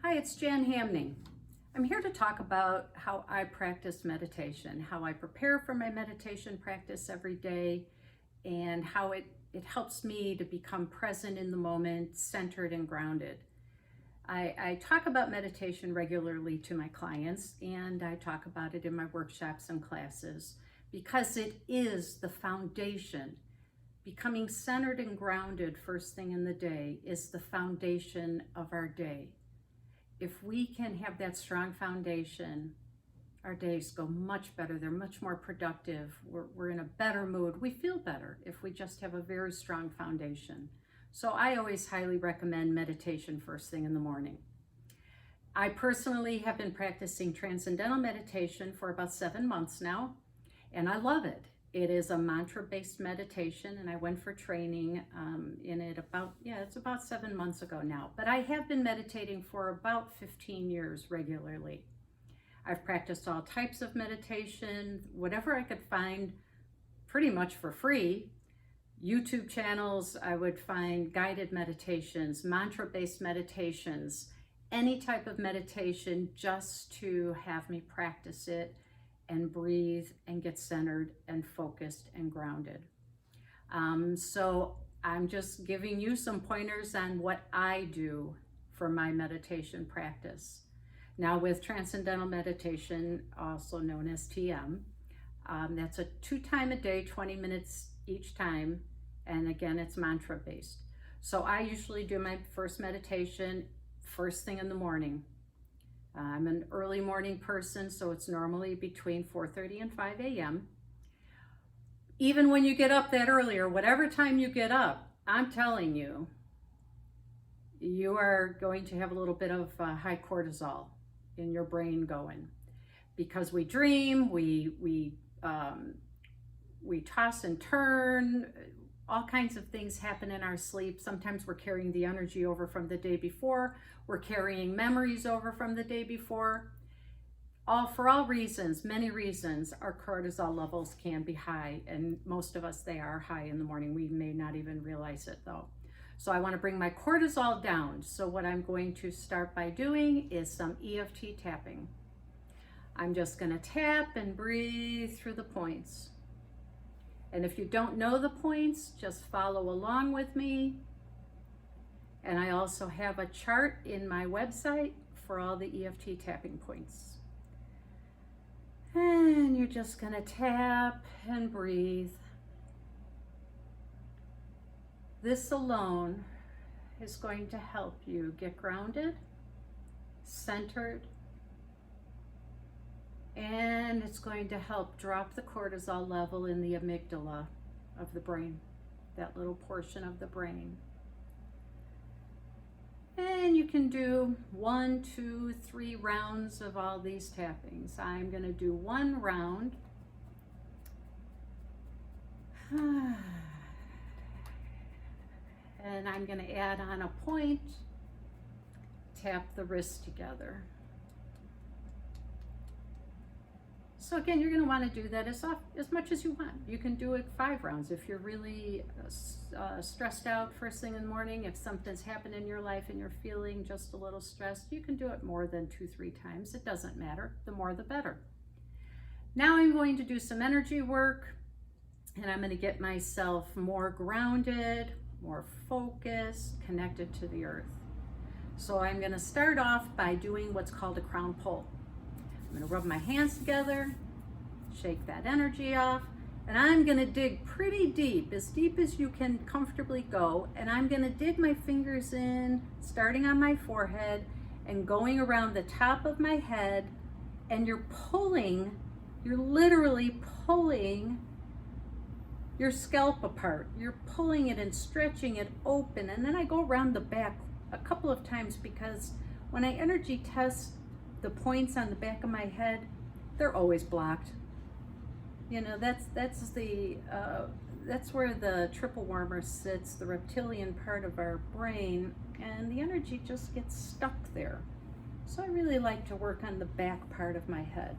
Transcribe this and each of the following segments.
Hi, it's Jan Hamning. I'm here to talk about how I practice meditation, how I prepare for my meditation practice every day, and how it helps me to become present in the moment, centered and grounded. I talk about meditation regularly to my clients, and I talk about it in my workshops and classes because it is the foundation. Becoming centered and grounded first thing in the day is the foundation of our day. If we can have that strong foundation, our days go much better. They're much more productive. We're in a better mood. We feel better if we just have a very strong foundation. So I always highly recommend meditation first thing in the morning. I personally have been practicing transcendental meditation for about 7 months now, and I love it. It is a mantra-based meditation, and I went for training in it it's about 7 months ago now. But I have been meditating for about 15 years regularly. I've practiced all types of meditation, whatever I could find pretty much for free. YouTube channels, I would find guided meditations, mantra-based meditations, any type of meditation just to have me practice it and breathe and get centered and focused and grounded. So I'm just giving you some pointers on what I do for my meditation practice. Now with Transcendental Meditation, also known as TM, that's a 2 times a day, 20 minutes each time. And again, it's mantra based. So I usually do my first meditation first thing in the morning. I'm an early morning person, so it's normally between 4:30 and 5 a.m. Even when you get up that early, or whatever time you get up, I'm telling you, you are going to have a little bit of high cortisol in your brain going, because we dream, we toss and turn. All kinds of things happen in our sleep. Sometimes we're carrying the energy over from the day before. We're carrying memories over from the day before. For all reasons, many reasons, our cortisol levels can be high, and most of us, they are high in the morning. We may not even realize it though. So I want to bring my cortisol down. So what I'm going to start by doing is some EFT tapping. I'm just going to tap and breathe through the points. And if you don't know the points, just follow along with me. And I also have a chart in my website for all the EFT tapping points. And you're just going to tap and breathe. This alone is going to help you get grounded, centered, and it's going to help drop the cortisol level in the amygdala of the brain, that little portion of the brain. And you can do 1, 2, 3 rounds of all these tappings. I'm going to do 1 round. And I'm going to add on a point, tap the wrists together. So again, you're going to want to do that as much as you want. You can do it 5 rounds if you're really stressed out first thing in the morning. If something's happened in your life and you're feeling just a little stressed, you can do it more than 2-3 times. It doesn't matter. The more, the better. Now I'm going to do some energy work, and I'm going to get myself more grounded, more focused, connected to the earth. So I'm going to start off by doing what's called a crown pull. I'm going to rub my hands together, shake that energy off, and I'm going to dig pretty deep as you can comfortably go, and I'm going to dig my fingers in, starting on my forehead and going around the top of my head, and you're literally pulling your scalp apart. You're pulling it and stretching it open, and then I go around the back a couple of times, because when I energy test the points on the back of my head, they're always blocked. You know, that's where the triple wormer sits, the reptilian part of our brain, and the energy just gets stuck there. So I really like to work on the back part of my head.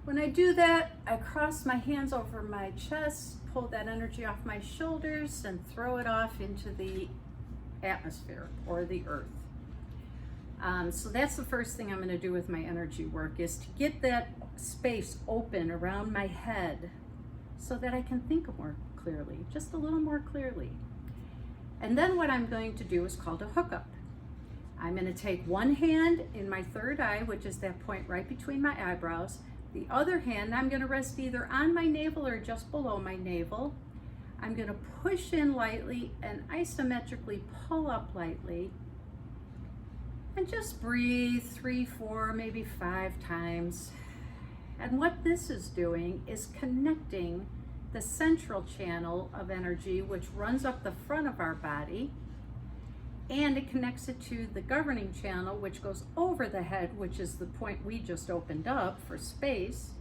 When I do that, I cross my hands over my chest, pull that energy off my shoulders, and throw it off into the atmosphere or the earth. So that's the first thing I'm going to do with my energy work, is to get that space open around my head so that I can think more clearly, just a little more clearly. And then what I'm going to do is called a hookup. I'm going to take one hand in my third eye, which is that point right between my eyebrows. The other hand I'm going to rest either on my navel or just below my navel. I'm going to push in lightly and isometrically pull up lightly. And just breathe 3, 4, maybe 5 times. And what this is doing is connecting the central channel of energy, which runs up the front of our body, and it connects it to the governing channel, which goes over the head, which is the point we just opened up for space,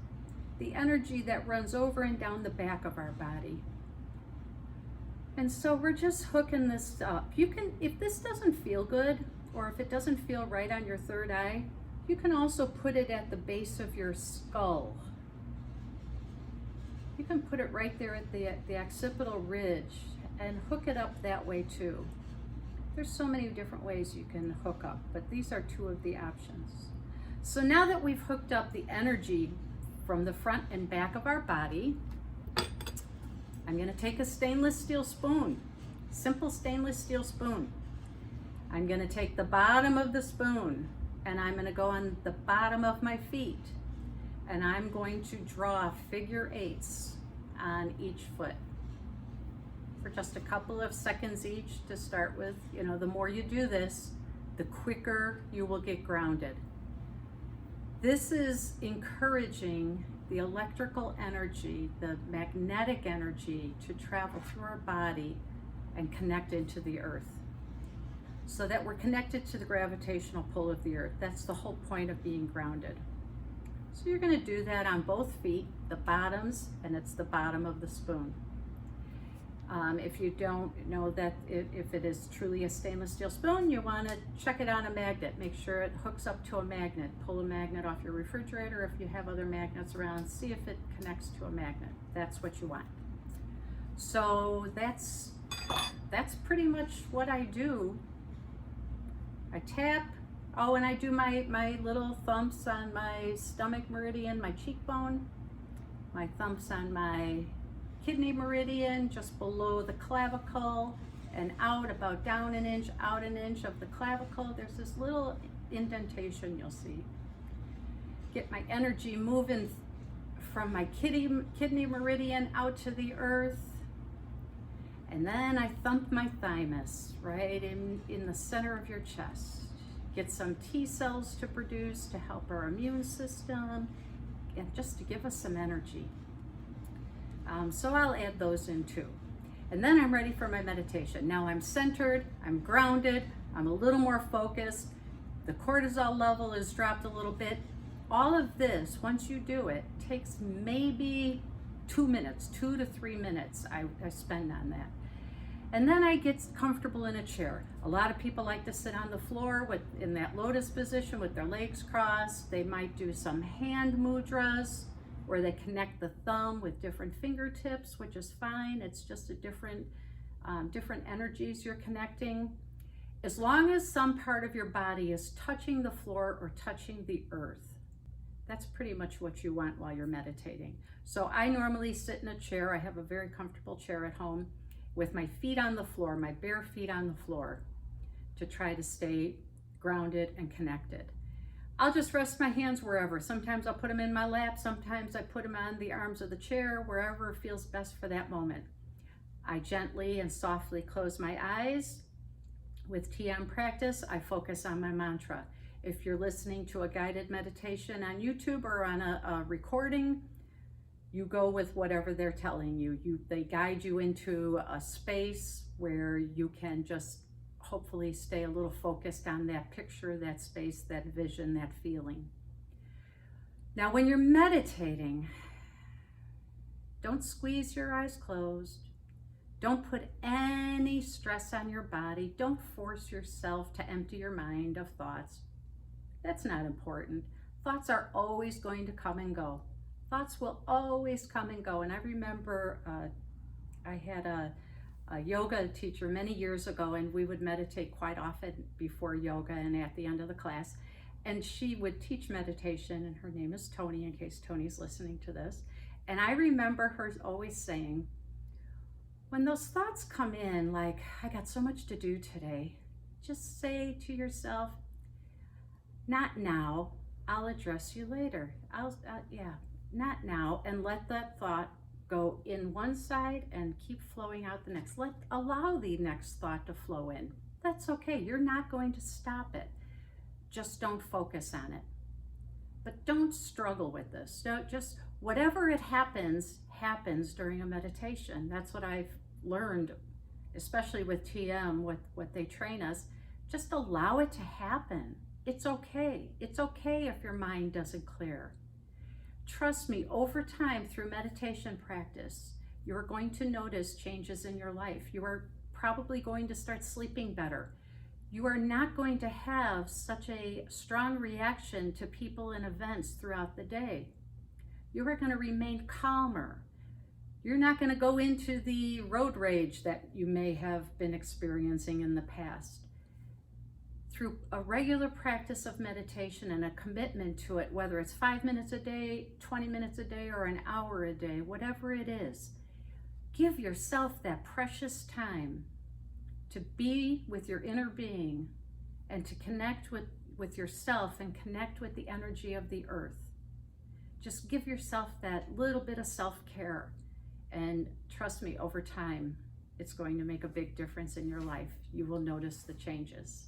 the energy that runs over and down the back of our body. And so we're just hooking this up. You can, if this doesn't feel good, or if it doesn't feel right on your third eye, you can also put it at the base of your skull. You can put it right there at the occipital ridge and hook it up that way too. There's so many different ways you can hook up, but these are 2 of the options. So now that we've hooked up the energy from the front and back of our body, I'm going to take a stainless steel spoon, simple stainless steel spoon. I'm going to take the bottom of the spoon and I'm going to go on the bottom of my feet, and I'm going to draw figure 8s on each foot for just a couple of seconds each to start with. You know, the more you do this, the quicker you will get grounded. This is encouraging the electrical energy, the magnetic energy to travel through our body and connect into the earth, so that we're connected to the gravitational pull of the earth. That's the whole point of being grounded. So you're going to do that on both feet, the bottoms, and it's the bottom of the spoon. If you don't know that if it is truly a stainless steel spoon, you want to check it on a magnet. Make sure it hooks up to a magnet. Pull a magnet off your refrigerator. If you have other magnets around, see if it connects to a magnet. That's what you want. So that's pretty much what I do. I tap. Oh, and I do my little thumps on my stomach meridian, my cheekbone, my thumps on my kidney meridian, just below the clavicle, and out about down an inch, out an inch of the clavicle. There's this little indentation you'll see. Get my energy moving from my kidney meridian out to the earth. And then I thump my thymus right in the center of your chest. Get some T cells to produce to help our immune system and just to give us some energy. So I'll add those in too. And then I'm ready for my meditation. Now I'm centered, I'm grounded, I'm a little more focused. The cortisol level is dropped a little bit. All of this, once you do it, takes maybe 2 minutes, 2 to 3 minutes I spend on that. And then I get comfortable in a chair. A lot of people like to sit on the floor in that lotus position with their legs crossed. They might do some hand mudras where they connect the thumb with different fingertips, which is fine. It's just a different energies you're connecting. As long as some part of your body is touching the floor or touching the earth, that's pretty much what you want while you're meditating. So I normally sit in a chair. I have a very comfortable chair at home with my feet on the floor, my bare feet on the floor, to try to stay grounded and connected. I'll just rest my hands wherever. Sometimes I'll put them in my lap. Sometimes I put them on the arms of the chair, wherever feels best for that moment. I gently and softly close my eyes. With TM practice, I focus on my mantra. If you're listening to a guided meditation on YouTube or on a recording, you go with whatever they're telling you. They guide you into a space where you can just hopefully stay a little focused on that picture, that space, that vision, that feeling. Now, when you're meditating, don't squeeze your eyes closed. Don't put any stress on your body. Don't force yourself to empty your mind of thoughts. That's not important. Thoughts are always going to come and go. Thoughts will always come and go. And I remember I had a a yoga teacher many years ago, and we would meditate quite often before yoga and at the end of the class. And she would teach meditation, and her name is Tony, in case Tony's listening to this. And I remember her always saying, when those thoughts come in, like, I got so much to do today, just say to yourself, not now, I'll address you later. Not now, and let that thought go in one side and keep flowing out the next. Allow the next thought to flow in. That's okay. You're not going to stop it. Just don't focus on it. But don't struggle with this. Don't just, whatever it happens during a meditation. That's what I've learned, especially with TM, what they train us. Just allow it to happen. It's okay. It's okay if your mind doesn't clear. Trust me, over time through meditation practice, you're going to notice changes in your life. You are probably going to start sleeping better. You are not going to have such a strong reaction to people and events throughout the day. You are going to remain calmer. You're not going to go into the road rage that you may have been experiencing in the past. Through a regular practice of meditation and a commitment to it, whether it's 5 minutes a day, 20 minutes a day, or an hour a day, whatever it is, give yourself that precious time to be with your inner being and to connect with yourself and connect with the energy of the earth. Just give yourself that little bit of self-care, and trust me, over time, it's going to make a big difference in your life. You will notice the changes.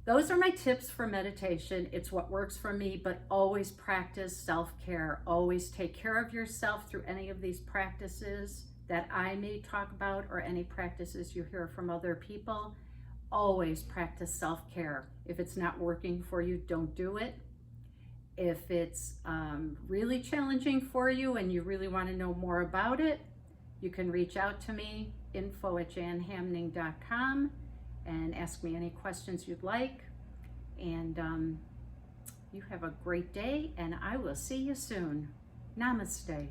Those are my tips for meditation. It's what works for me, but always practice self-care. Always take care of yourself through any of these practices that I may talk about, or any practices you hear from other people. Always practice self-care. If it's not working for you, don't do it. If it's really challenging for you and you really want to know more about it, you can reach out to me, info@janhamning.com, and ask me any questions you'd like. And you have a great day, and I will see you soon. Namaste.